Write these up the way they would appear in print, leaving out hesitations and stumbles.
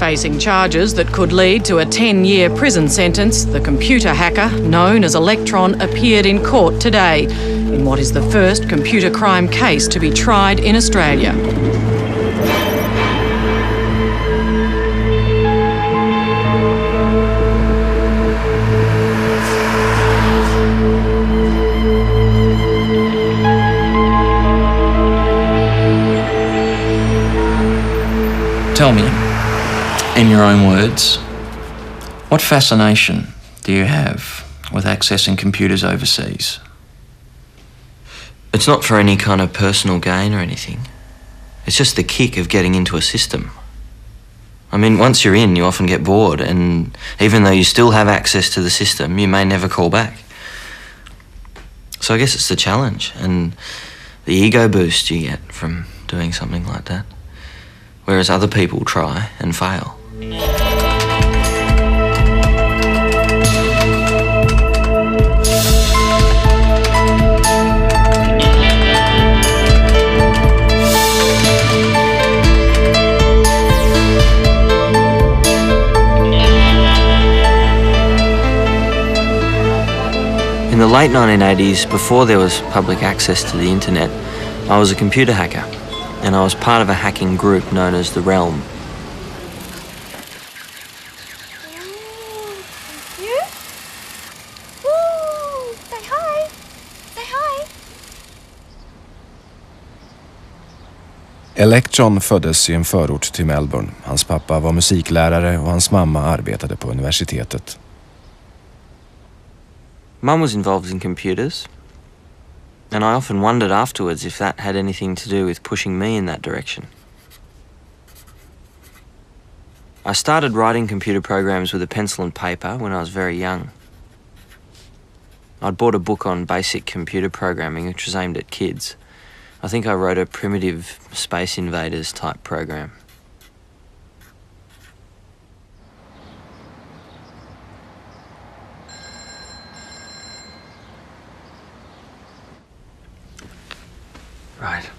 Facing charges that could lead to a 10-year prison sentence, the computer hacker, known as Electron, appeared in court today in what is the first computer crime case to be tried in Australia. Tell me, in your own words, what fascination do you have with accessing computers overseas? It's not for any kind of personal gain or anything. It's just the kick of getting into a system. I mean, once you're in, you often get bored, and even though you still have access to the system, you may never call back. So I guess it's the challenge and the ego boost you get from doing something like that. Whereas other people try and fail. In the late 1980s, before there was public access to the internet, I was a computer hacker. And I was part of a hacking group known as the Realm. Thank you. Woo! Say hi. Say hi. Electron föddes i en förort till Melbourne. Hans pappa var musiklärare och hans mamma arbetade på universitetet. Mum was involved in computers. And I often wondered afterwards if that had anything to do with pushing me in that direction. I started writing computer programs with a pencil and paper when I was very young. I'd bought a book on basic computer programming which was aimed at kids. I think I wrote a primitive Space Invaders type program. Right.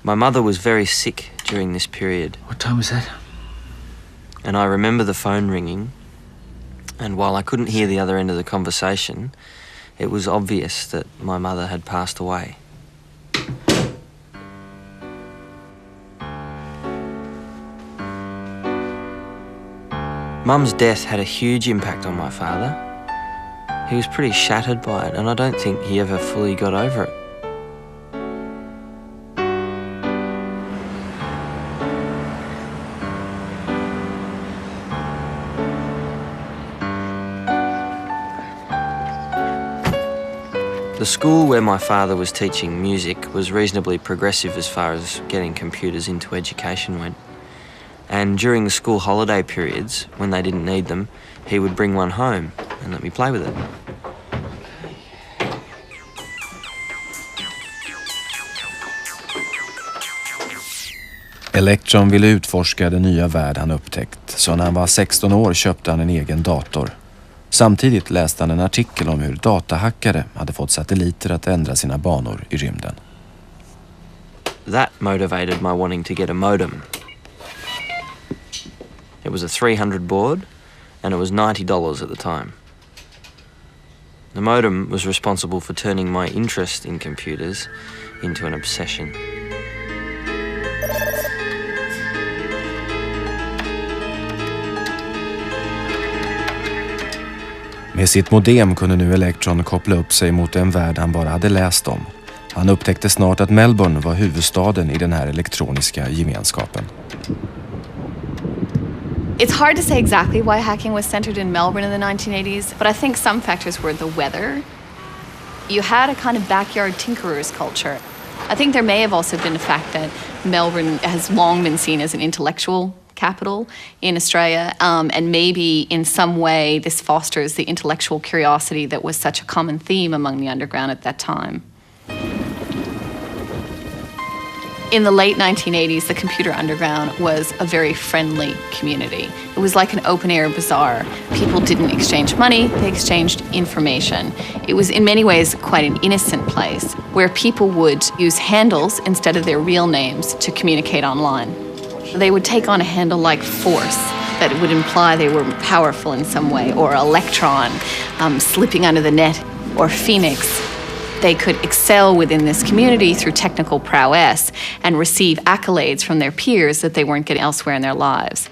My mother was very sick during this period. What time was that? And I remember the phone ringing, and while I couldn't hear the other end of the conversation, it was obvious that my mother had passed away. Mum's death had a huge impact on my father. He was pretty shattered by it, and I don't think he ever fully got over it. The school where my father was teaching music was reasonably progressive as far as getting computers into education went. And during the school holiday periods, when they didn't need them, he would bring one home and let me play with it. Electron ville utforska den nya värld han upptäckt, så när han var 16 år köpte han en egen dator. Samtidigt läste han en artikel om hur datahackare hade fått satelliter att ändra sina banor i rymden. That motivated my wanting to get a modem. It was a 300 baud and it was $90 at the time. The modem was responsible for turning my interest in computers into an obsession. Med sitt modem kunde nu Electron koppla upp sig mot en värld han bara hade läst om. Han upptäckte snart att Melbourne var huvudstaden i den här elektroniska gemenskapen. It's hard to say exactly why hacking was centered in Melbourne in the 1980s, but I think some factors were the weather. You had a kind of backyard tinkerers culture. I think there may have also been the fact that Melbourne has long been seen as an intellectual capital in Australia, and maybe in some way this fosters the intellectual curiosity that was such a common theme among the underground at that time. In the late 1980s, the computer underground was a very friendly community. It was like an open-air bazaar. People didn't exchange money, they exchanged information. It was in many ways quite an innocent place where people would use handles instead of their real names to communicate online. They would take on a handle-like force that would imply they were powerful in some way, or Electron slipping under the net, or Phoenix. They could excel within this community through technical prowess and receive accolades from their peers that they weren't getting elsewhere in their lives.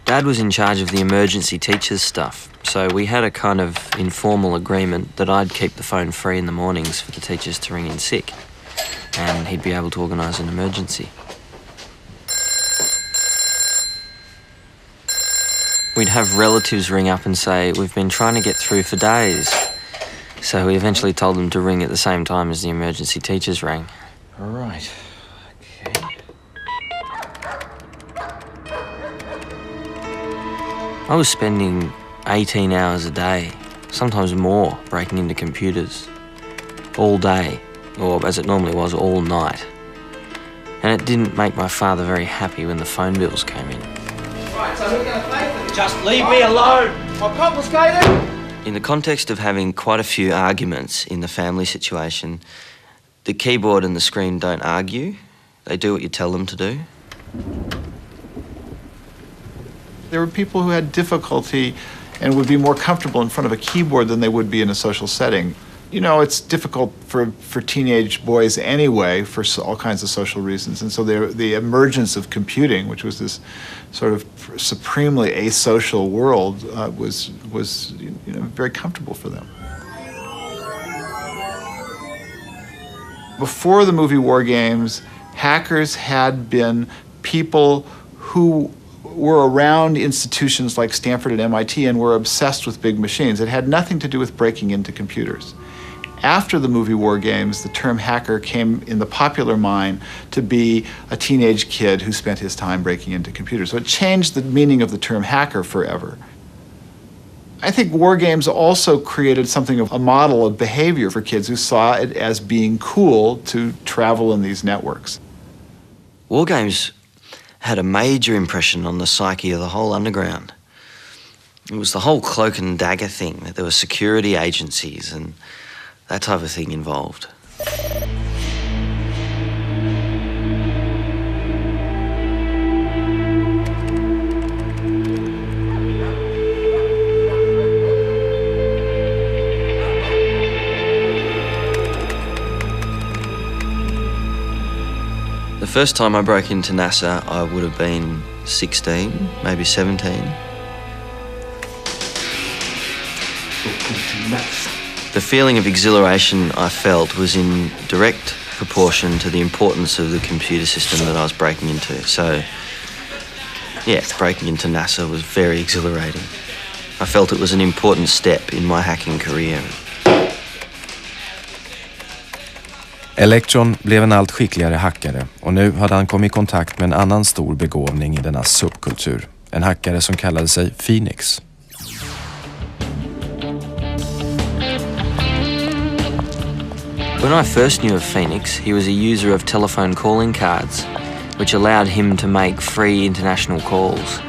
Dad was in charge of the emergency teachers stuff, so we had a kind of informal agreement that I'd keep the phone free in the mornings for the teachers to ring in sick, and he'd be able to organise an emergency. We'd have relatives ring up and say, "We've been trying to get through for days." So we eventually told them to ring at the same time as the emergency teachers rang. All right. Okay. I was spending 18 hours a day, sometimes more, breaking into computers. All day, or as it normally was, all night. And it didn't make my father very happy when the phone bills came in. Right, so who's going to pay for this? Just leave me alone! I'll confiscate it! In the context of having quite a few arguments in the family situation, the keyboard and the screen don't argue. They do what you tell them to do. There were people who had difficulty and would be more comfortable in front of a keyboard than they would be in a social setting. You know, it's difficult for teenage boys anyway for all kinds of social reasons. And so the emergence of computing, which was this sort of supremely asocial world, was very comfortable for them. Before the movie War Games, hackers had been people who were around institutions like Stanford and MIT and were obsessed with big machines. It had nothing to do with breaking into computers. After the movie War Games, the term hacker came in the popular mind to be a teenage kid who spent his time breaking into computers. So it changed the meaning of the term hacker forever. I think War Games also created something of a model of behavior for kids who saw it as being cool to travel in these networks. War Games had a major impression on the psyche of the whole underground. It was the whole cloak and dagger thing, that there were security agencies and that type of thing involved. The first time I broke into NASA, I would have been 16, maybe 17. The feeling of exhilaration I felt was in direct proportion to the importance of the computer system that I was breaking into. So, yeah, breaking into NASA was very exhilarating. I felt it was an important step in my hacking career. Electron blev en allt skickligare hackare och nu hade han kommit i kontakt med en annan stor begåvning i denna subkultur. En hackare som kallade sig Phoenix. When I first knew of Phoenix, he was a user of telephone calling cards, which allowed him to make free international calls.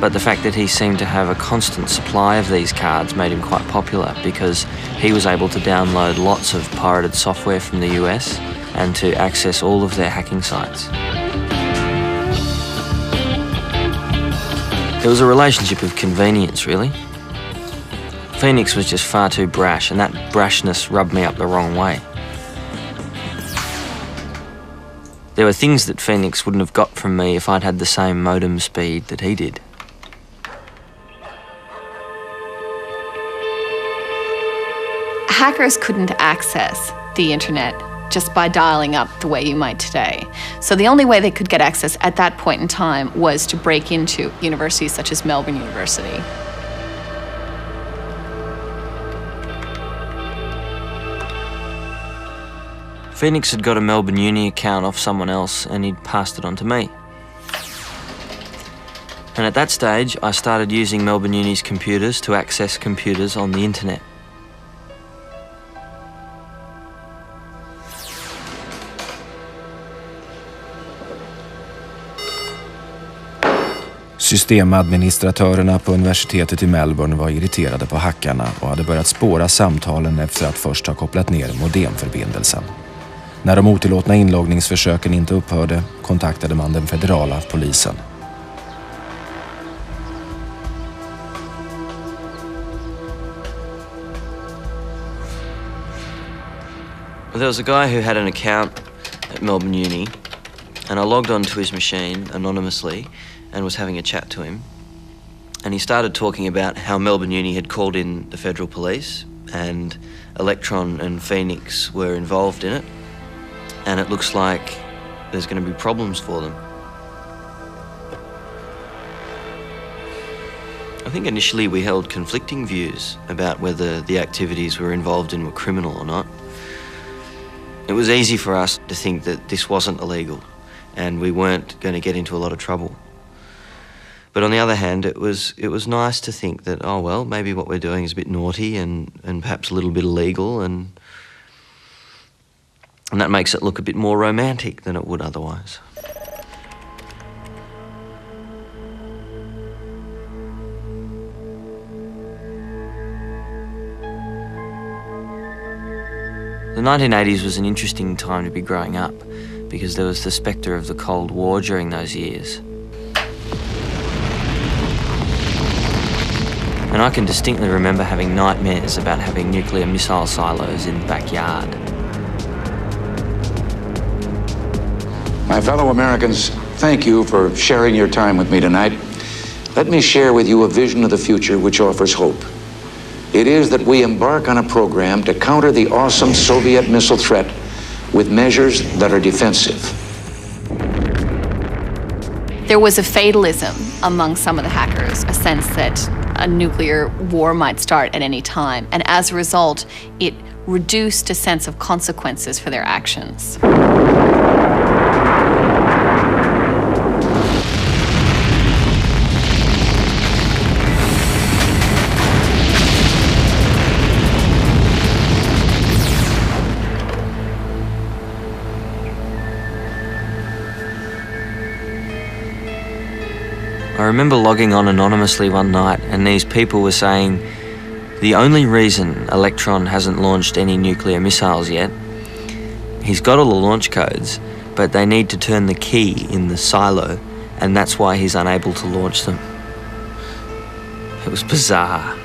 But the fact that he seemed to have a constant supply of these cards made him quite popular because he was able to download lots of pirated software from the US and to access all of their hacking sites. It was a relationship of convenience, really. Phoenix was just far too brash, and that brashness rubbed me up the wrong way. There were things that Phoenix wouldn't have got from me if I'd had the same modem speed that he did. Hackers couldn't access the internet just by dialing up the way you might today. So the only way they could get access at that point in time was to break into universities such as Melbourne University. Phoenix had got a Melbourne Uni account off someone else and he'd passed it on to me. And at that stage, I started using Melbourne Uni's computers to access computers on the internet. Systemadministratörerna på universitetet i Melbourne var irriterade på hackarna och hade börjat spåra samtalen efter att först ha kopplat ner modemförbindelsen. När de otillåtna inloggningsförsöken inte upphörde kontaktade man den federala polisen. There was a guy who had an account at Melbourne Uni, and I logged onto his machine anonymously and was having a chat to him. And he started talking about how Melbourne Uni had called in the federal police and Electron and Phoenix were involved in it. And it looks like there's going to be problems for them. I think initially we held conflicting views about whether the activities we were involved in were criminal or not. It was easy for us to think that this wasn't illegal and we weren't going to get into a lot of trouble. But on the other hand, it was nice to think that, oh well, maybe what we're doing is a bit naughty and perhaps a little bit illegal, and that makes it look a bit more romantic than it would otherwise. The 1980s was an interesting time to be growing up because there was the spectre of the Cold War during those years. And I can distinctly remember having nightmares about having nuclear missile silos in the backyard. My fellow Americans, thank you for sharing your time with me tonight. Let me share with you a vision of the future which offers hope. It is that we embark on a program to counter the awesome Soviet missile threat with measures that are defensive. There was a fatalism among some of the hackers, a sense that a nuclear war might start at any time, and as a result, it reduced a sense of consequences for their actions. I remember logging on anonymously one night and these people were saying the only reason Electron hasn't launched any nuclear missiles yet, he's got all the launch codes, but they need to turn the key in the silo, and that's why he's unable to launch them. It was bizarre.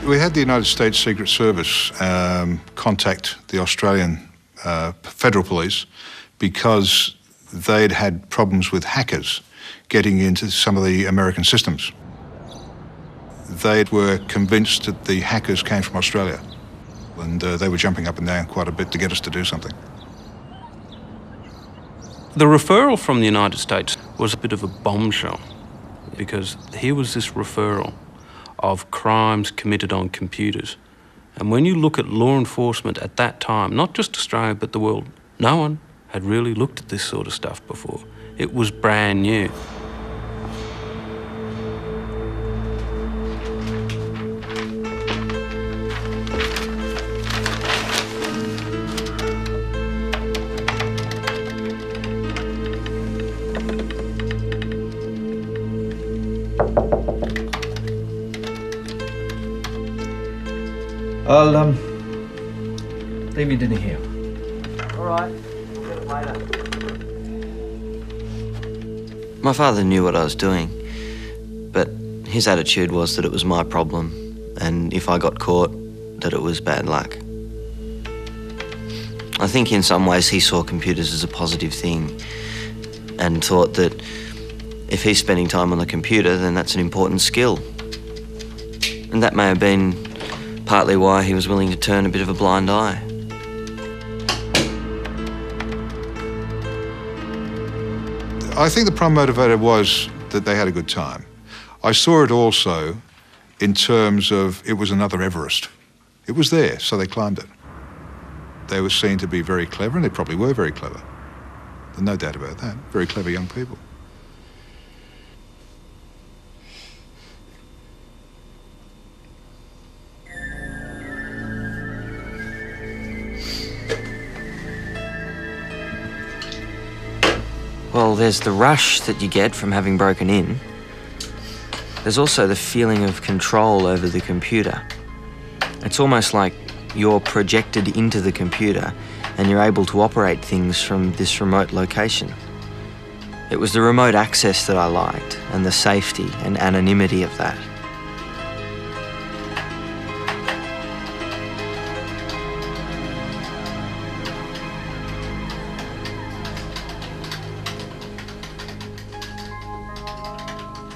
We had the United States Secret Service contact the Australian Federal Police because they'd had problems with hackers getting into some of the American systems. They were convinced that the hackers came from Australia, and they were jumping up and down quite a bit to get us to do something. The referral from the United States was a bit of a bombshell, because here was this referral of crimes committed on computers. And when you look at law enforcement at that time, not just Australia but the world, no one had really looked at this sort of stuff before. It was brand new. I'll leave your dinner here. All right, we'll get it later. My father knew what I was doing, but his attitude was that it was my problem, and if I got caught, that it was bad luck. I think in some ways he saw computers as a positive thing and thought that if he's spending time on the computer, then that's an important skill. And that may have been partly why he was willing to turn a bit of a blind eye. I think the prime motivator was that they had a good time. I saw it also in terms of it was another Everest. It was there, so they climbed it. They were seen to be very clever, and they probably were very clever. There's no doubt about that. Very clever young people. Well, Well, there's the rush that you get from having broken in. There's also the feeling of control over the computer. It's almost like you're projected into the computer and you're able to operate things from this remote location. It was the remote access that I liked, and the safety and anonymity of that.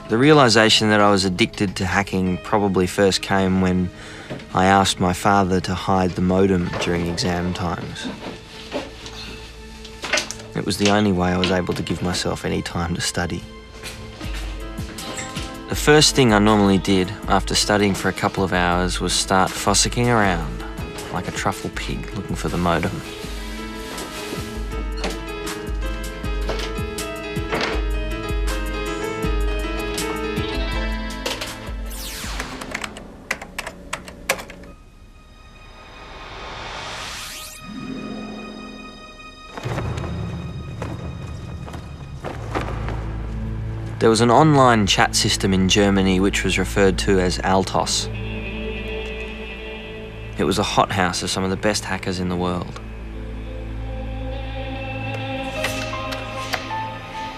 The realisation that I was addicted to hacking probably first came when I asked my father to hide the modem during exam times. It was the only way I was able to give myself any time to study. The first thing I normally did after studying for a couple of hours was start fossicking around like a truffle pig looking for the modem. There was an online chat system in Germany which was referred to as Altos. It was a hothouse of some of the best hackers in the world.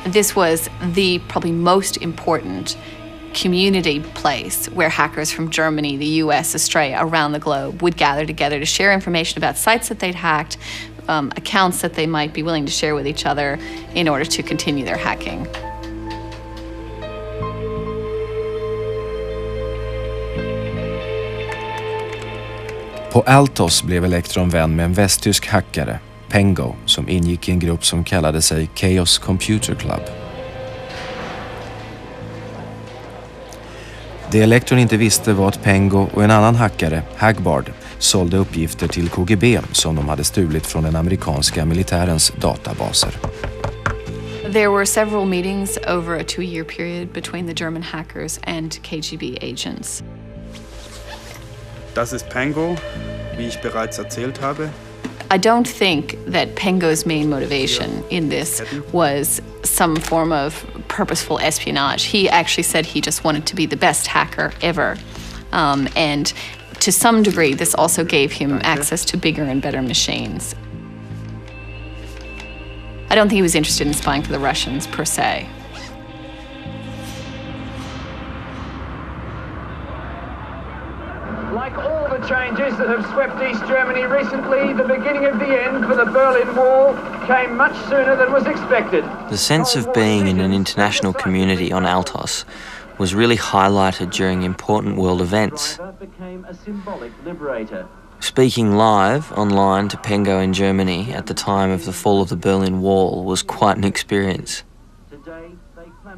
This was the probably most important community place where hackers from Germany, the US, Australia, around the globe would gather together to share information about sites that they'd hacked, accounts that they might be willing to share with each other in order to continue their hacking. På Altos blev Electron vän med en västtysk hackare, Pengo, som ingick i en grupp som kallade sig Chaos Computer Club. Det Electron inte visste var att Pengo och en annan hackare, Hagbard, sålde uppgifter till KGB som de hade stulit från den amerikanska militärens databaser. There were several meetings over a 2-year period between the German hackers and KGB agents. Das ist Pengo, wie ich bereits erzählt habe. I don't think that Pengo's main motivation in this was some form of purposeful espionage. He actually said he just wanted to be the best hacker ever. And to some degree, this also gave him access to bigger and better machines. I don't think he was interested in spying for the Russians, per se. Like all the changes that have swept East Germany recently, the beginning of the end for the Berlin Wall came much sooner than was expected. The sense of being in an international community on Altos was really highlighted during important world events. Speaking live online to Pengo in Germany at the time of the fall of the Berlin Wall was quite an experience.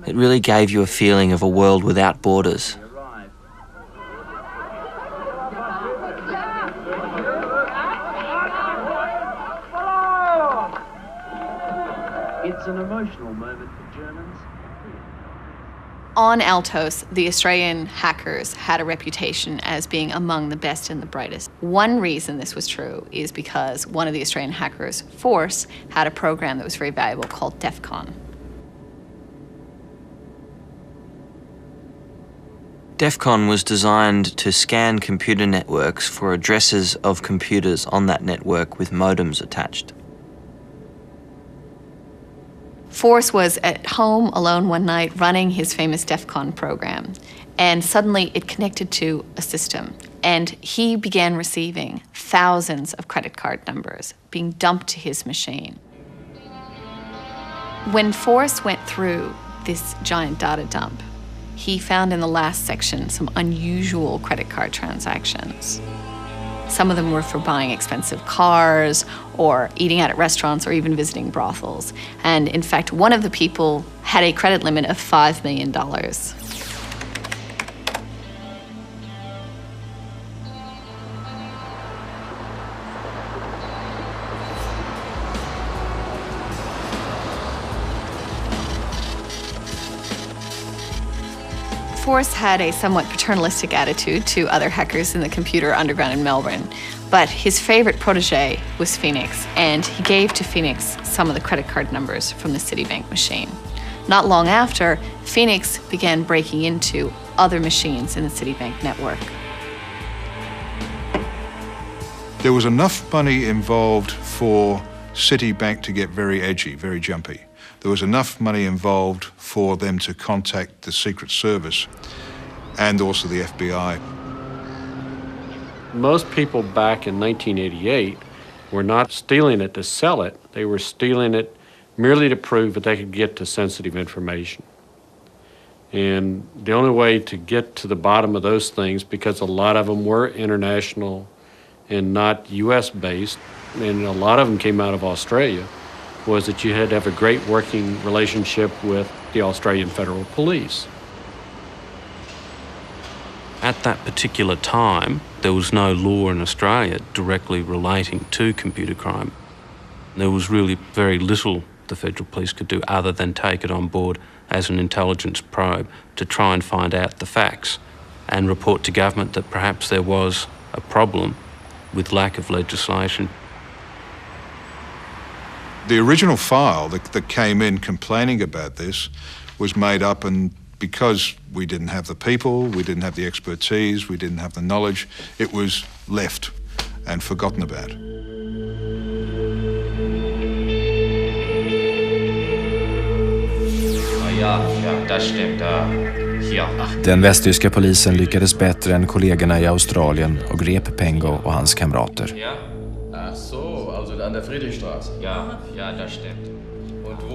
It really gave you a feeling of a world without borders. It's an emotional moment for Germans. On Altos, the Australian hackers had a reputation as being among the best and the brightest. One reason this was true is because one of the Australian hackers, Force, had a program that was very valuable called DEFCON. DEFCON was designed to scan computer networks for addresses of computers on that network with modems attached. Force was at home alone one night running his famous DEFCON program, and suddenly it connected to a system, and he began receiving thousands of credit card numbers being dumped to his machine. When Force went through this giant data dump, he found in the last section some unusual credit card transactions. Some of them were for buying expensive cars or eating out at restaurants or even visiting brothels. And in fact, one of the people had a credit limit of $5 million. force had a somewhat paternalistic attitude to other hackers in the computer underground in Melbourne, but his favorite protege was Phoenix, and he gave to Phoenix some of the credit card numbers from the Citibank machine. Not long after, Phoenix began breaking into other machines in the Citibank network. There was enough money involved for Citibank to get very edgy, very jumpy. There was enough money involved for them to contact the Secret Service and also the FBI. Most people back in 1988 were not stealing it to sell it. They were stealing it merely to prove that they could get to sensitive information. And the only way to get to the bottom of those things, because a lot of them were international and not US-based, and a lot of them came out of Australia, was that you had to have a great working relationship with the Australian Federal Police. At that particular time, there was no law in Australia directly relating to computer crime. There was really very little the Federal Police could do other than take it on board as an intelligence probe to try and find out the facts and report to government that perhaps there was a problem with lack of legislation. The original file that came in complaining about this was made up, and because we didn't have the people, we didn't have the expertise, we didn't have the knowledge, it was left and forgotten about. Den västtyska polisen lyckades bättre än kollegorna i Australien och grep Pengo och hans kamrater.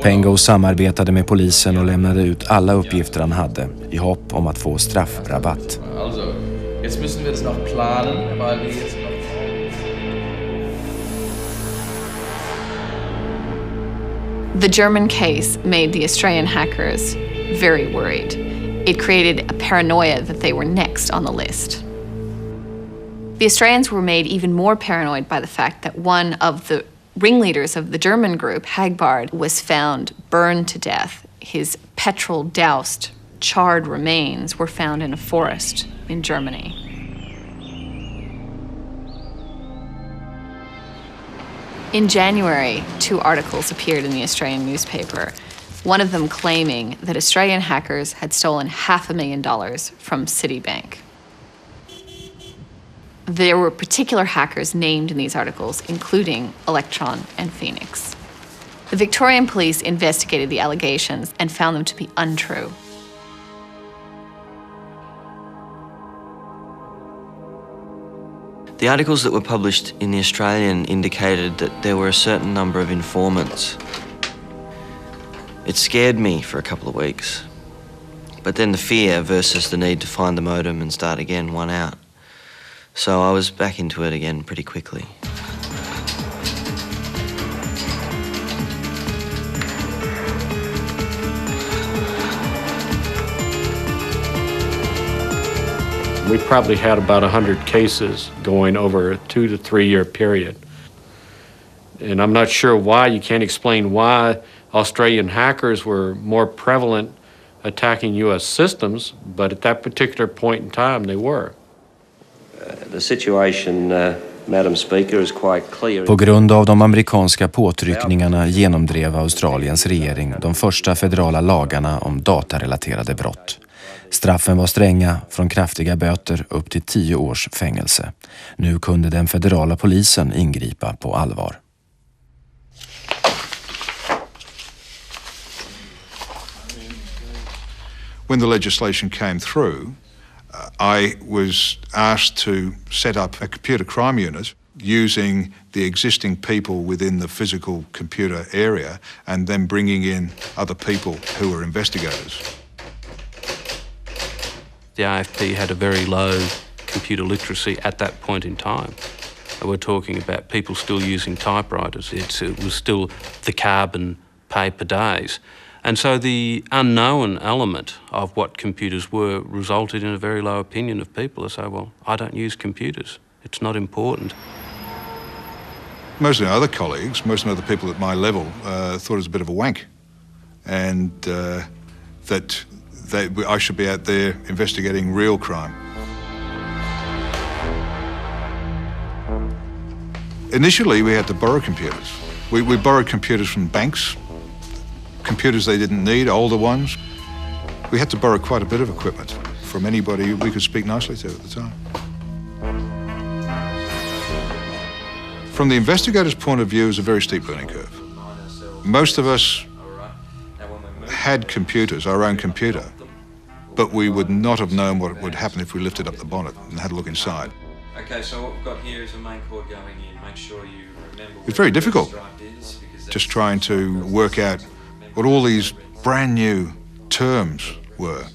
Pengo samarbetade med polisen och lämnade ut alla uppgifter han hade i hopp om att få straffrabatt. The German case made the Australian hackers very worried. It created a paranoia that they were next on the list. The Australians were made even more paranoid by the fact that one of the ringleaders of the German group, Hagbard, was found burned to death. His petrol-doused, charred remains were found in a forest in Germany. In January, 2 articles appeared in the Australian newspaper, one of them claiming that Australian hackers had stolen $500,000 from Citibank. There were particular hackers named in these articles, including Electron and Phoenix. The Victorian police investigated the allegations and found them to be untrue. The articles that were published in the Australian indicated that there were a certain number of informants. It scared me for a couple of weeks. But then the fear versus the need to find the modem and start again won out. So I was back into it again pretty quickly. We probably had about 100 cases going over a 2 to 3 year period. And I'm not sure why, you can't explain why Australian hackers were more prevalent attacking US systems, but at that particular point in time they were. The situation, Madam Speaker, is quite clear. På grund av de amerikanska påtryckningarna genomdrev Australiens regering de första federala lagarna om datarelaterade brott. Straffen var stränga, från kraftiga böter upp till 10 års fängelse. Nu kunde den federala polisen ingripa på allvar. When the legislation came through, I was asked to set up a computer crime unit using the existing people within the physical computer area and then bringing in other people who were investigators. The AFP had a very low computer literacy at that point in time. We're talking about people still using typewriters. It was still the carbon paper days. And so the unknown element of what computers were resulted in a very low opinion of people. They say, well, I don't use computers. It's not important. Most of the other colleagues, most of the other people at my level thought it was a bit of a wank, and that I should be out there investigating real crime. Initially, we had to borrow computers. We borrowed computers from banks, computers they didn't need, older ones. We had to borrow quite a bit of equipment from anybody we could speak nicely to at the time. From the investigator's point of view, it was a very steep learning curve. Most of us had computers, our own computer, but we would not have known what would happen if we lifted up the bonnet and had a look inside. Okay, so what we've got here is a main cord going in. Make sure you remember. It's very difficult, just trying to work out what all these brand new terms were.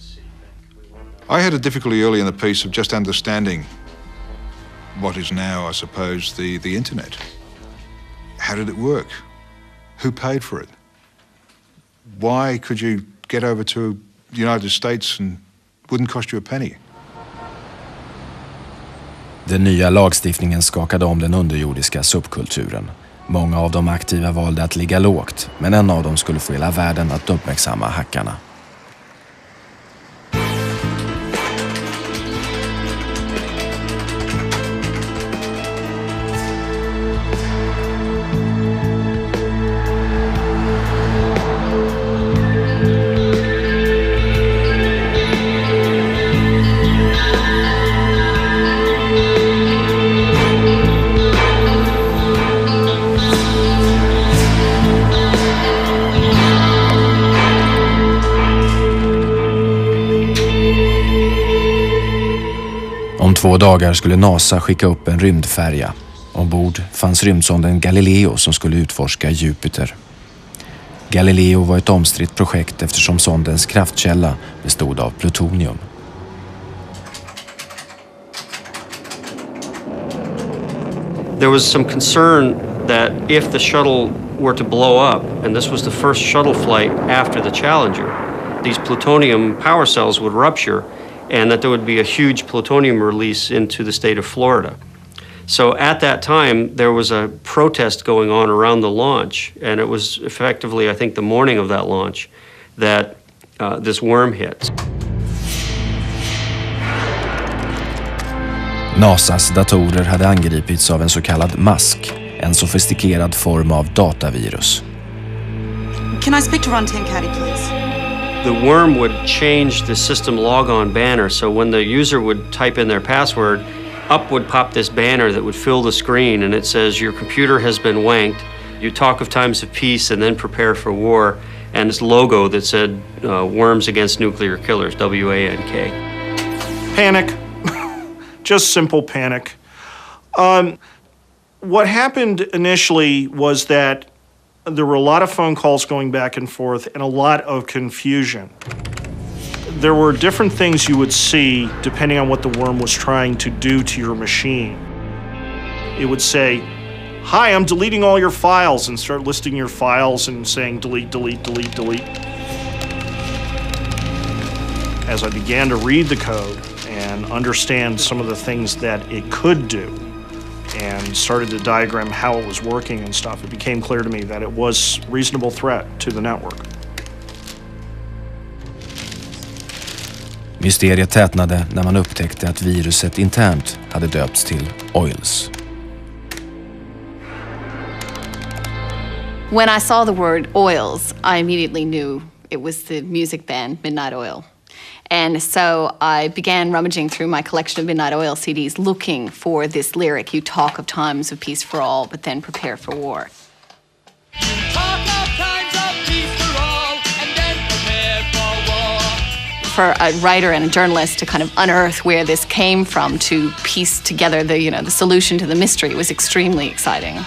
I had a difficulty early in the piece of just understanding what is now, I suppose, the internet. How did it work? Who paid for it? Why could you get over to the United States and it wouldn't cost you a penny? Den nya lagstiftningen skakade om den underjordiska subkulturen. Många av de aktiva valde att ligga lågt, men en av dem skulle få hela världen att uppmärksamma hackarna. Om 2 dagar skulle NASA skicka upp en rymdfärja. Ombord fanns rymdsonden Galileo som skulle utforska Jupiter. Galileo var ett omstritt projekt eftersom sondens kraftkälla bestod av plutonium. There was some concern that if the shuttle were to blow up, and this was the first shuttle flight after the Challenger, these plutonium power cells would rupture and that there would be a huge plutonium release into the state of Florida. So at that time, there was a protest going on around the launch, and it was effectively, I think, the morning of that launch that this worm hit. NASAs datorer hade angripits av en så kallad mask, en sofistikerad form av datavirus. Can I speak to Ron Tenkati, please? The worm would change the system logon banner, so when the user would type in their password, up would pop this banner that would fill the screen, and it says, your computer has been wanked, you talk of times of peace and then prepare for war, and this logo that said, Worms Against Nuclear Killers, WANK. Panic. Just simple panic. What happened initially was that there were a lot of phone calls going back and forth and a lot of confusion. There were different things you would see depending on what the worm was trying to do to your machine. It would say, hi, I'm deleting all your files, and start listing your files and saying delete, delete, delete, delete. As I began to read the code and understand some of the things that it could do, and started to diagram how it was working and stuff, it became clear to me that it was a reasonable threat to the network. Mysteriet tätnade när man upptäckte att viruset internt hade döpts till Oils. When I saw the word Oils, I immediately knew it was the music band Midnight Oil. And so I began rummaging through my collection of Midnight Oil CDs looking for this lyric, you talk of times of peace for all, but then prepare for war. For a writer and a journalist to kind of unearth where this came from, to piece together the solution to the mystery, was extremely exciting.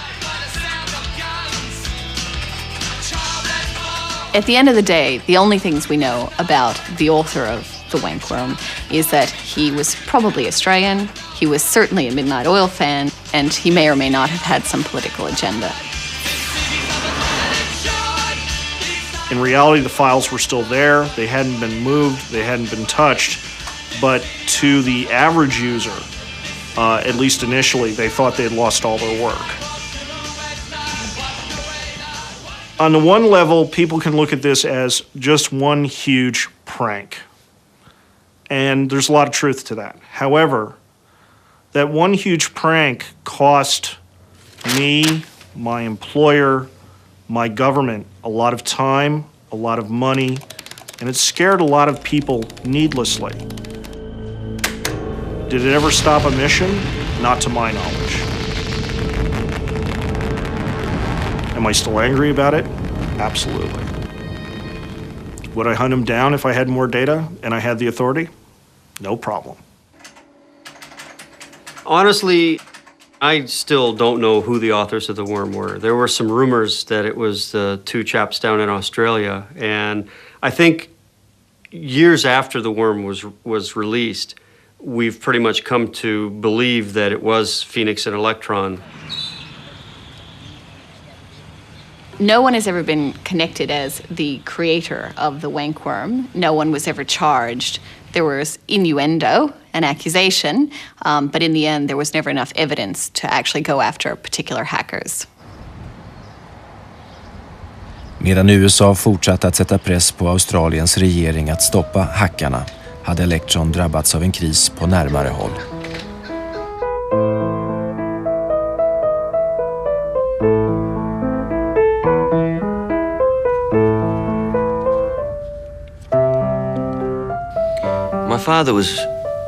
At the end of the day, the only things we know about the author of The Wankworm is that he was probably Australian, he was certainly a Midnight Oil fan, and he may or may not have had some political agenda. In reality, the files were still there, they hadn't been moved, they hadn't been touched, but to the average user, at least initially, they thought they'd lost all their work. On the one level, people can look at this as just one huge prank. And there's a lot of truth to that. However, that one huge prank cost me, my employer, my government a lot of time, a lot of money, and it scared a lot of people needlessly. Did it ever stop a mission? Not to my knowledge. Am I still angry about it? Absolutely. Would I hunt him down if I had more data and I had the authority? No problem. Honestly, I still don't know who the authors of the worm were. There were some rumors that it was the two chaps down in Australia, and I think years after the worm was released, we've pretty much come to believe that it was Phoenix and Electron. No one has ever been connected as the creator of the wankworm. No one was ever charged. There was innuendo, an accusation, but in the end there was never enough evidence to actually go after particular hackers. Medan USA fortsatte att sätta press på Australiens regering att stoppa hackarna hade Electron drabbats av en kris på närmare håll. My father was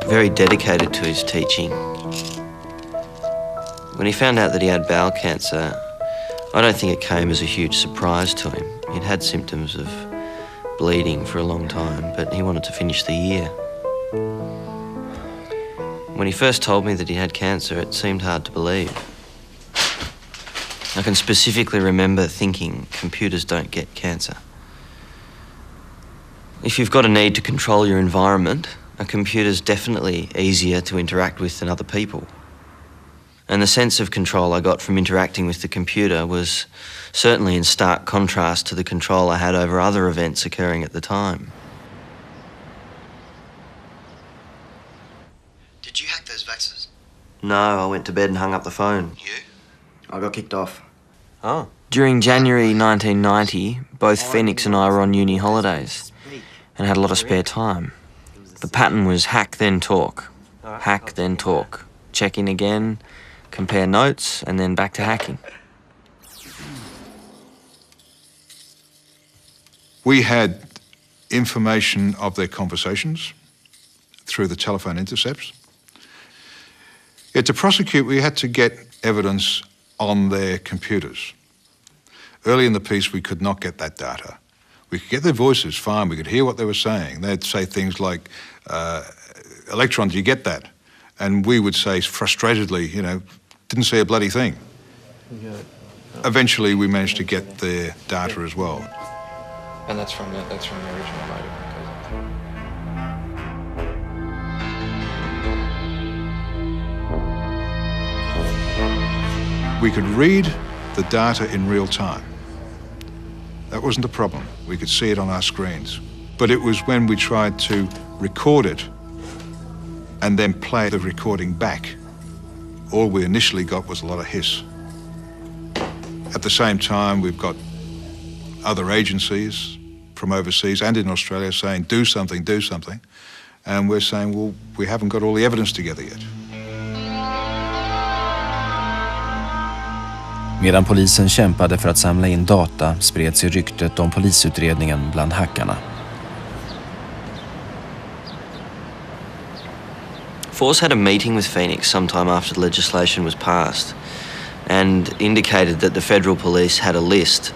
very dedicated to his teaching. When he found out that he had bowel cancer, I don't think it came as a huge surprise to him. He'd had symptoms of bleeding for a long time, but he wanted to finish the year. When he first told me that he had cancer, it seemed hard to believe. I can specifically remember thinking, computers don't get cancer. If you've got a need to control your environment, a computer's definitely easier to interact with than other people. And the sense of control I got from interacting with the computer was certainly in stark contrast to the control I had over other events occurring at the time. Did you hack those vaxxers? No, I went to bed and hung up the phone. You? I got kicked off. Oh. During January 1990, both Phoenix and I were on uni holidays and had a lot of spare time. The pattern was hack, then talk. Hack, then talk. Check in again, compare notes, and then back to hacking. We had information of their conversations through the telephone intercepts. Yet to prosecute, we had to get evidence on their computers. Early in the piece, we could not get that data. We could get their voices, fine. We could hear what they were saying. They'd say things like, Electron, do you get that? And we would say frustratedly, didn't say a bloody thing. Eventually, we managed to get their data as well. And that's from the original motive. We could read the data in real time. That wasn't a problem. We could see it on our screens. But it was when we tried to record it and then play the recording back, all we initially got was a lot of hiss. At the same time, we've got other agencies from overseas and in Australia saying, do something, do something. And we're saying, well, we haven't got all the evidence together yet. Medan polisen kämpade för att samla in data spred sig ryktet om polisutredningen bland hackarna. Force had a meeting with Phoenix sometime after the legislation was passed and indicated that the federal police had a list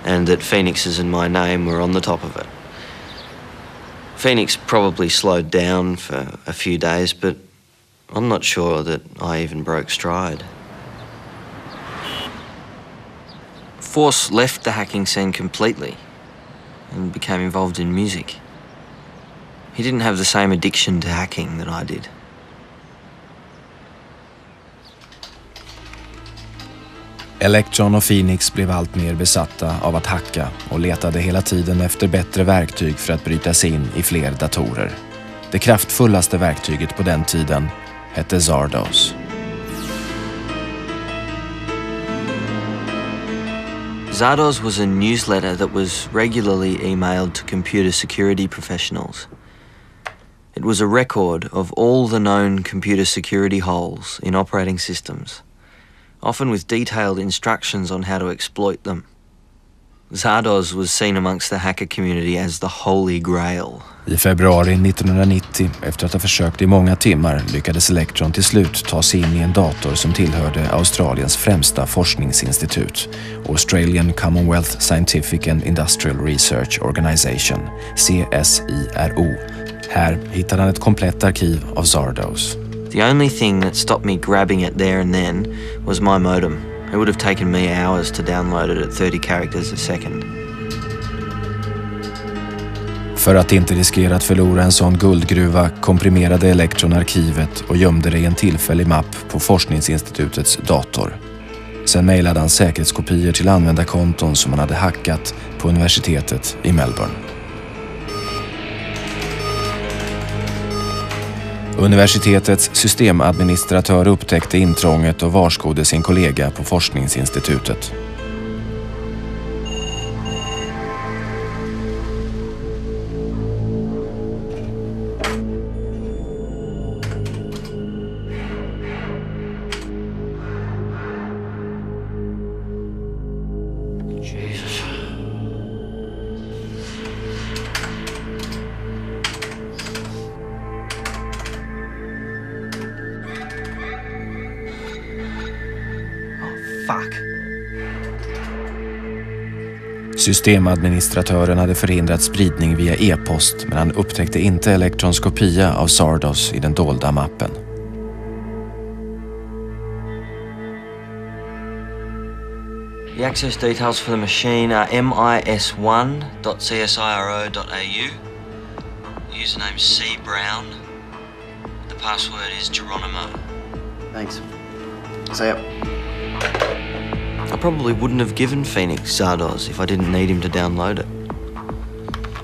and that Phoenix's and my name were on the top of it. Phoenix probably slowed down for a few days, but I'm not sure that I even broke stride. Force left the hacking scene completely and became involved in music. He didn't have the same addiction to hacking that I did. Electron och Phoenix blev allt mer besatta av att hacka och letade hela tiden efter bättre verktyg för att bryta sig in i fler datorer. Det kraftfullaste verktyget på den tiden hette Zardos. Zardos was a newsletter that was regularly emailed to computer security professionals. It was a record of all the known computer security holes in operating systems, often with detailed instructions on how to exploit them. Zardoz was seen amongst the hacker community as the holy grail. I februari 1990, efter att ha försökt i många timmar, lyckades Electron till slut ta sig in i en dator som tillhörde Australiens främsta forskningsinstitut, Australian Commonwealth Scientific and Industrial Research Organisation, CSIRO. Här hittade han ett komplett arkiv av Zardoz. The only thing that stopped me grabbing it there and then was my modem. It would have taken me hours to download it at 30 characters a second. För att inte riskera att förlora en sån guldgruva komprimerade Electron arkivet och gömde det i en tillfällig mapp på forskningsinstitutets dator. Sen mejlade han säkerhetskopior till användarkonton som han hade hackat på universitetet i Melbourne. Universitetets systemadministratör upptäckte intrånget och varskodde sin kollega på forskningsinstitutet. Fuck. Systemadministratören hade förhindrat spridning via e-post, men han upptäckte inte Electrons kopia av Zardoz i den dolda mappen. The access details for the machine are mis1.csiro.au. Username C Brown. The password is Geronimo. Thanks. See ya. I probably wouldn't have given Phoenix Zardoz if I didn't need him to download it.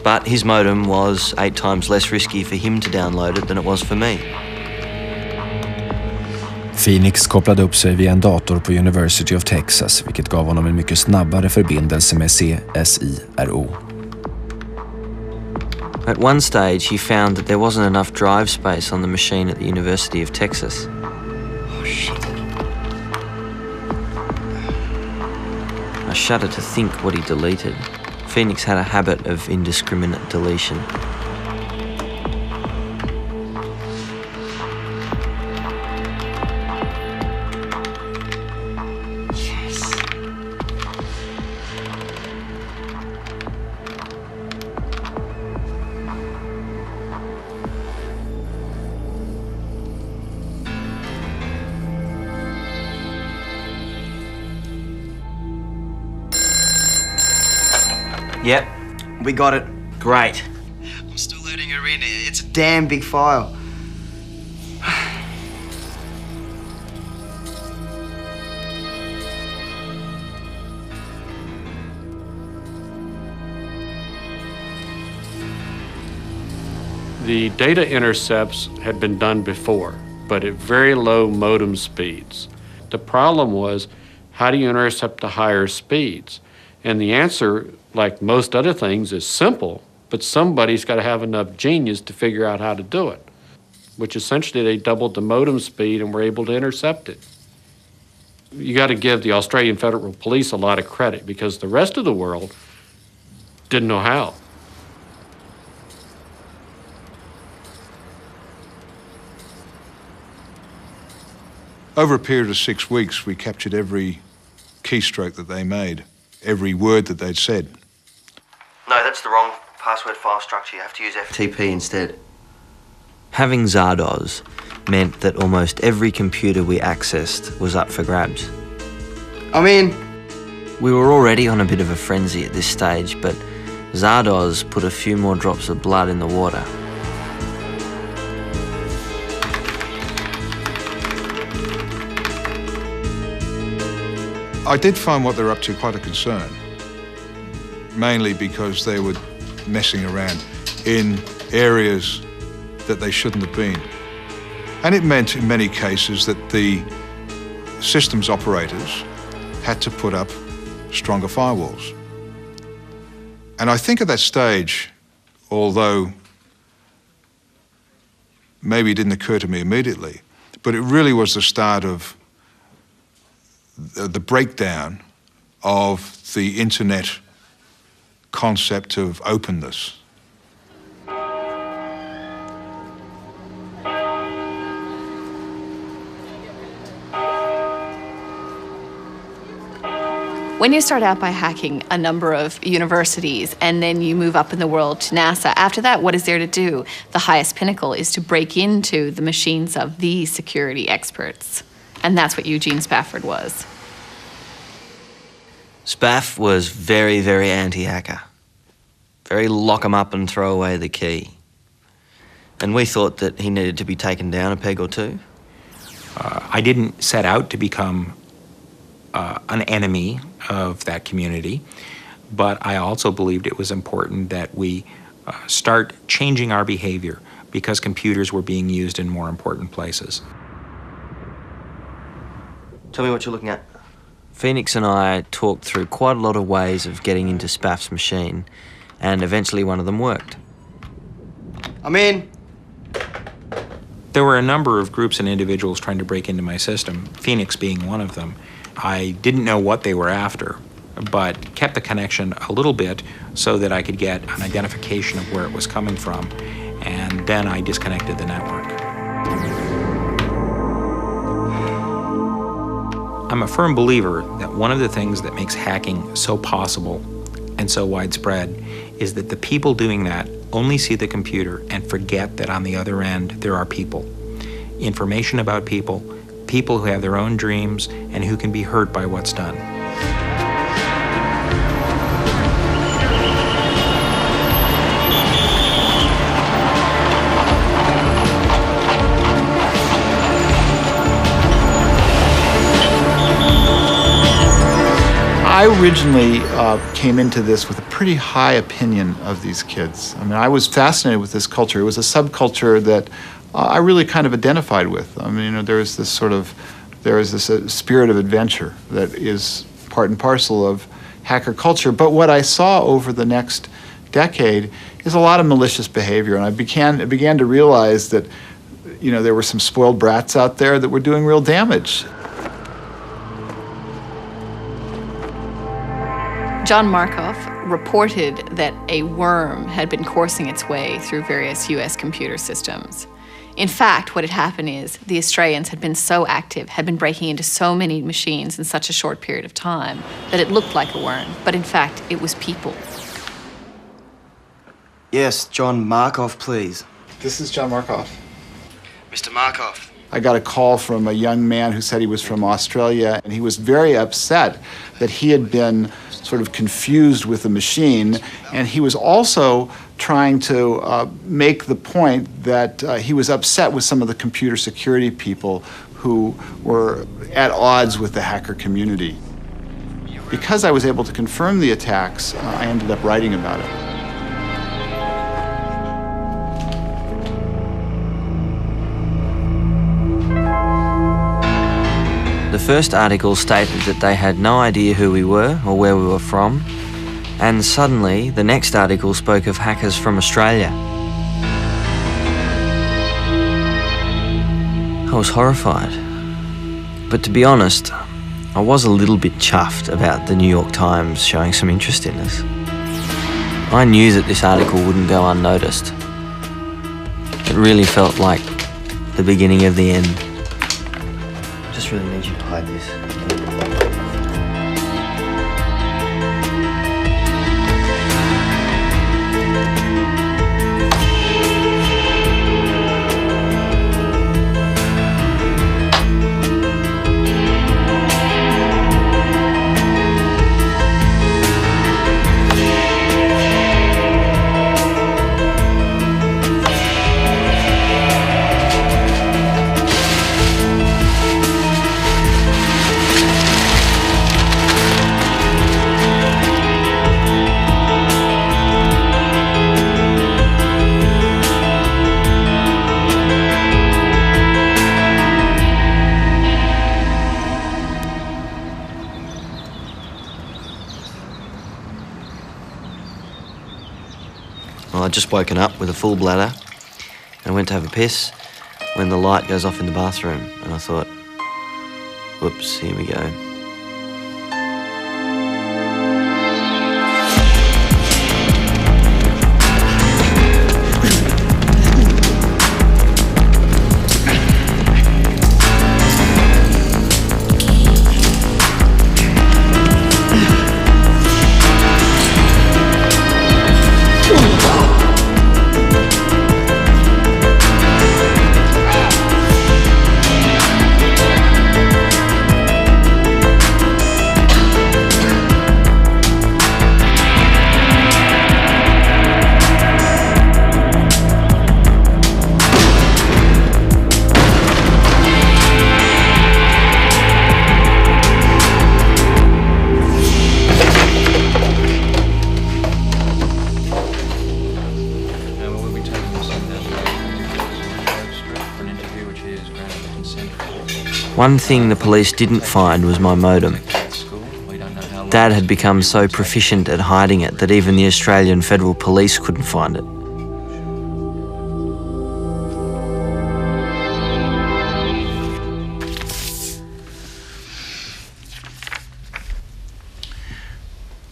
But his modem was 8 times less risky for him to download it than it was for me. Phoenix kopplade upp sig via en dator på University of Texas, vilket gav honom en mycket snabbare förbindelse med CSIRO. At one stage he found that there wasn't enough drive space on the machine at the University of Texas. Oh shit. I shudder to think what he deleted. Phoenix had a habit of indiscriminate deletion. Yes. Yep. We got it. Great. I'm still loading her in. It's a damn big file. The data intercepts had been done before, but at very low modem speeds. The problem was, how do you intercept the higher speeds? And the answer, like most other things, is simple, but somebody's got to have enough genius to figure out how to do it, which essentially they doubled the modem speed and were able to intercept it. You got to give the Australian Federal Police a lot of credit because the rest of the world didn't know how. Over a period of 6 weeks, we captured every keystroke that they made, every word that they'd said. No, that's the wrong password file structure. You have to use FTP instead. Having Zardoz meant that almost every computer we accessed was up for grabs. I'm in. We were already on a bit of a frenzy at this stage, but Zardoz put a few more drops of blood in the water. I did find what they're up to quite a concern, mainly because they were messing around in areas that they shouldn't have been. And it meant in many cases that the systems operators had to put up stronger firewalls. And I think at that stage, although maybe it didn't occur to me immediately, but it really was the start of the breakdown of the internet concept of openness. When you start out by hacking a number of universities and then you move up in the world to NASA, after that, what is there to do? The highest pinnacle is to break into the machines of the security experts. And that's what Eugene Spafford was. Spaff was very, very anti-hacker. Very lock 'em up and throw away the key. And we thought that he needed to be taken down a peg or two. I didn't set out to become an enemy of that community, but I also believed it was important that we start changing our behavior because computers were being used in more important places. Tell me what you're looking at. Phoenix and I talked through quite a lot of ways of getting into Spaff's machine, and eventually one of them worked. I'm in. There were a number of groups and individuals trying to break into my system, Phoenix being one of them. I didn't know what they were after, but kept the connection a little bit so that I could get an identification of where it was coming from, and then I disconnected the network. I'm a firm believer that one of the things that makes hacking so possible and so widespread is that the people doing that only see the computer and forget that on the other end there are people. Information about people, people who have their own dreams and who can be hurt by what's done. I originally came into this with a pretty high opinion of these kids. I mean, I was fascinated with this culture. It was a subculture that I really kind of identified with. I mean, you know, there is this spirit of adventure that is part and parcel of hacker culture. But what I saw over the next decade is a lot of malicious behavior, and I began to realize that, you know, there were some spoiled brats out there that were doing real damage. John Markoff reported that a worm had been coursing its way through various US computer systems. In fact, what had happened is the Australians had been so active, had been breaking into so many machines in such a short period of time that it looked like a worm, but in fact, it was people. Yes, John Markoff, please. This is John Markoff. Mr. Markoff. I got a call from a young man who said he was from Australia, and he was very upset that he had been sort of confused with the machine, and he was also trying to make the point that he was upset with some of the computer security people who were at odds with the hacker community. Because I was able to confirm the attacks, I ended up writing about it. The first article stated that they had no idea who we were or where we were from, and suddenly the next article spoke of hackers from Australia. I was horrified, but to be honest, I was a little bit chuffed about the New York Times showing some interest in us. I knew that this article wouldn't go unnoticed. It really felt like the beginning of the end. I just really need you to hide this. Well, I'd just woken up with a full bladder and I went to have a piss, when the light goes off in the bathroom, and I thought, whoops, here we go. One thing the police didn't find was my modem. Dad had become so proficient at hiding it that even the Australian Federal Police couldn't find it.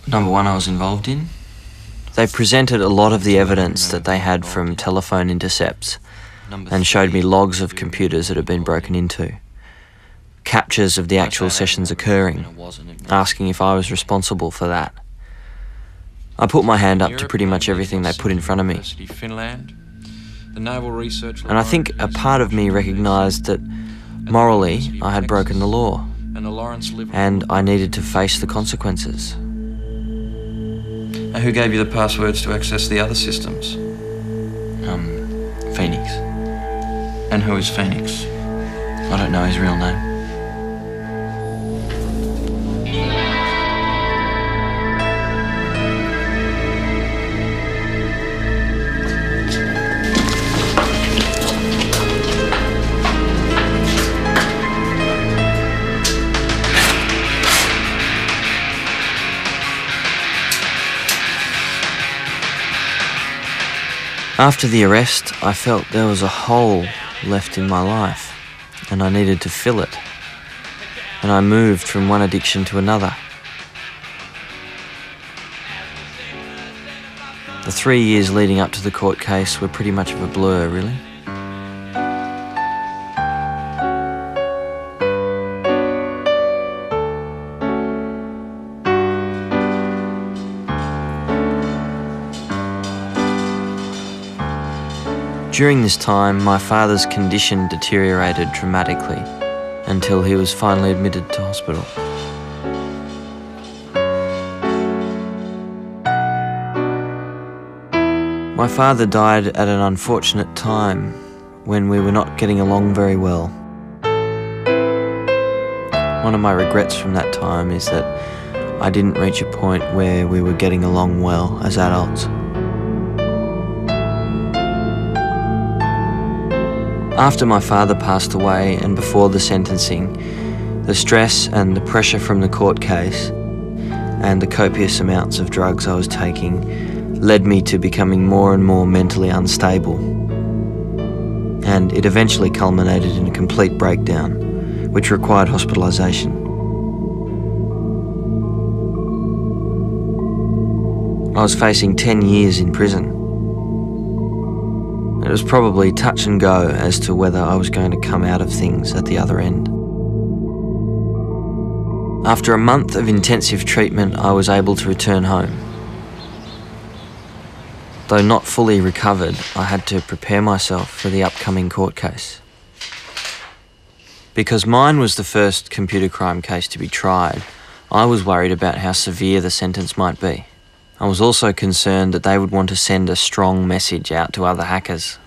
Number one I was involved in. They presented a lot of the evidence that they had from telephone intercepts and showed me logs of computers that had been broken into. Captures of the actual sessions occurring, asking if I was responsible for that. I put my hand up to pretty much everything they put in front of me. And I think a part of me recognised that morally I had broken the law, and I needed to face the consequences. Who gave you the passwords to access the other systems? Phoenix. And who is Phoenix? I don't know his real name. After the arrest, I felt there was a hole left in my life, and I needed to fill it. And I moved from one addiction to another. The 3 years leading up to the court case were pretty much of a blur, really. During this time, my father's condition deteriorated dramatically until he was finally admitted to hospital. My father died at an unfortunate time when we were not getting along very well. One of my regrets from that time is that I didn't reach a point where we were getting along well as adults. After my father passed away and before the sentencing, the stress and the pressure from the court case and the copious amounts of drugs I was taking led me to becoming more and more mentally unstable. And it eventually culminated in a complete breakdown, which required hospitalisation. I was facing 10 years in prison. It was probably touch and go as to whether I was going to come out of things at the other end. After a month of intensive treatment, I was able to return home. Though not fully recovered, I had to prepare myself for the upcoming court case. Because mine was the first computer crime case to be tried, I was worried about how severe the sentence might be. I was also concerned that they would want to send a strong message out to other hackers.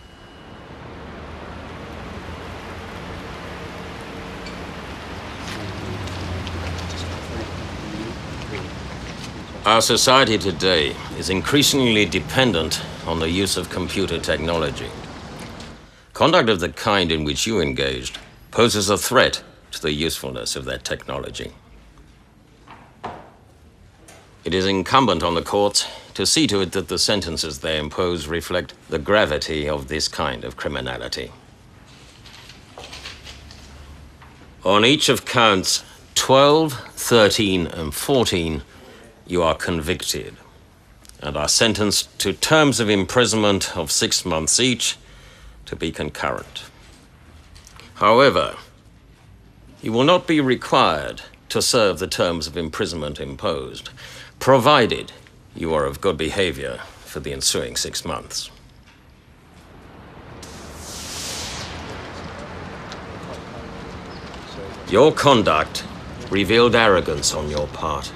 Our society today is increasingly dependent on the use of computer technology. Conduct of the kind in which you engaged poses a threat to the usefulness of that technology. It is incumbent on the courts to see to it that the sentences they impose reflect the gravity of this kind of criminality. On each of counts 12, 13, and 14, you are convicted and are sentenced to terms of imprisonment of 6 months each, to be concurrent. However, you will not be required to serve the terms of imprisonment imposed, provided you are of good behavior for the ensuing 6 months. Your conduct revealed arrogance on your part,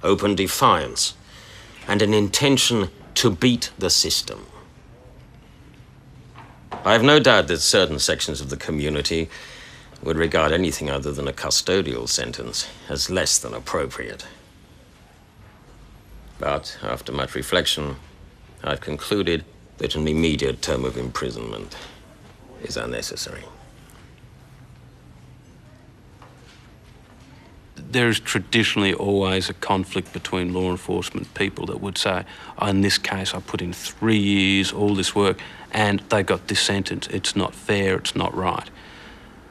open defiance, and an intention to beat the system. I have no doubt that certain sections of the community would regard anything other than a custodial sentence as less than appropriate. But after much reflection, I've concluded that an immediate term of imprisonment is unnecessary. There's traditionally always a conflict between law enforcement people that would say, oh, in this case I put in 3 years, all this work, and they got this sentence. It's not fair, it's not right.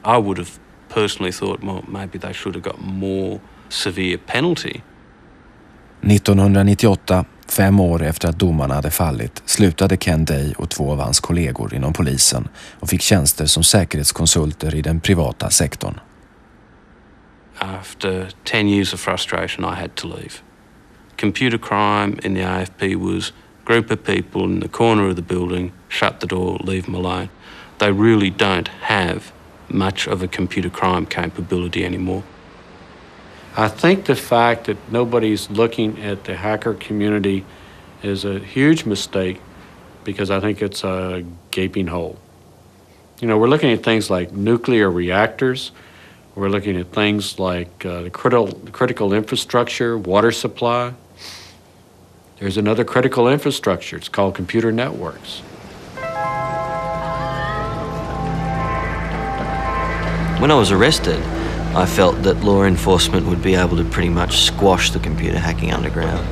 I would have personally thought, well, maybe they should have got more severe penalty. 1998, 5 år efter att domarna hade fallit, slutade Ken Day och 2 av hans kollegor inom polisen och fick tjänster som säkerhetskonsulter i den privata sektorn. After 10 years of frustration, I had to leave. Computer crime in the AFP was a group of people in the corner of the building, shut the door, leave them alone. They really don't have much of a computer crime capability anymore. I think the fact that nobody's looking at the hacker community is a huge mistake, because I think it's a gaping hole. You know, we're looking at things like nuclear reactors. We're looking at things like the critical infrastructure, water supply. There's another critical infrastructure. It's called computer networks. When I was arrested, I felt that law enforcement would be able to pretty much squash the computer hacking underground.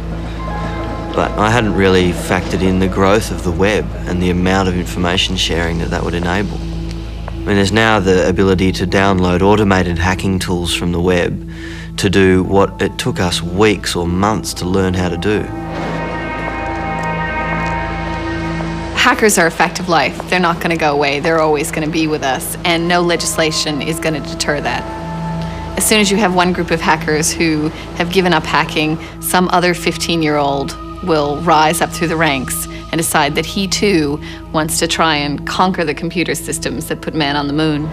But I hadn't really factored in the growth of the web and the amount of information sharing that would enable. I mean, there's now the ability to download automated hacking tools from the web to do what it took us weeks or months to learn how to do. Hackers are a fact of life. They're not going to go away. They're always going to be with us, and no legislation is going to deter that. As soon as you have one group of hackers who have given up hacking, some other 15-year-old will rise up through the ranks and decide that he too wants to try and conquer the computer systems that put man on the moon.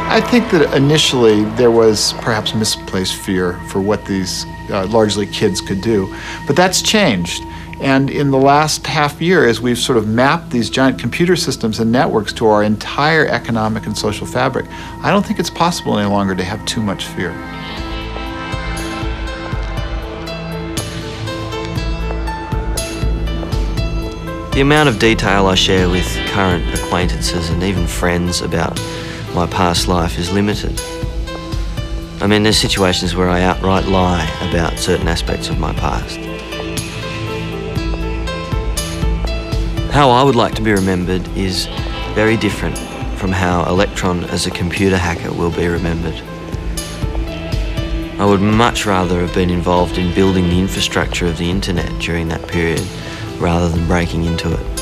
I think that initially there was perhaps misplaced fear for what these largely kids could do, but that's changed. And in the last half year, as we've sort of mapped these giant computer systems and networks to our entire economic and social fabric, I don't think it's possible any longer to have too much fear. The amount of detail I share with current acquaintances and even friends about my past life is limited. I mean, there's situations where I outright lie about certain aspects of my past. How I would like to be remembered is very different from how Electron as a computer hacker will be remembered. I would much rather have been involved in building the infrastructure of the internet during that period rather than breaking into it.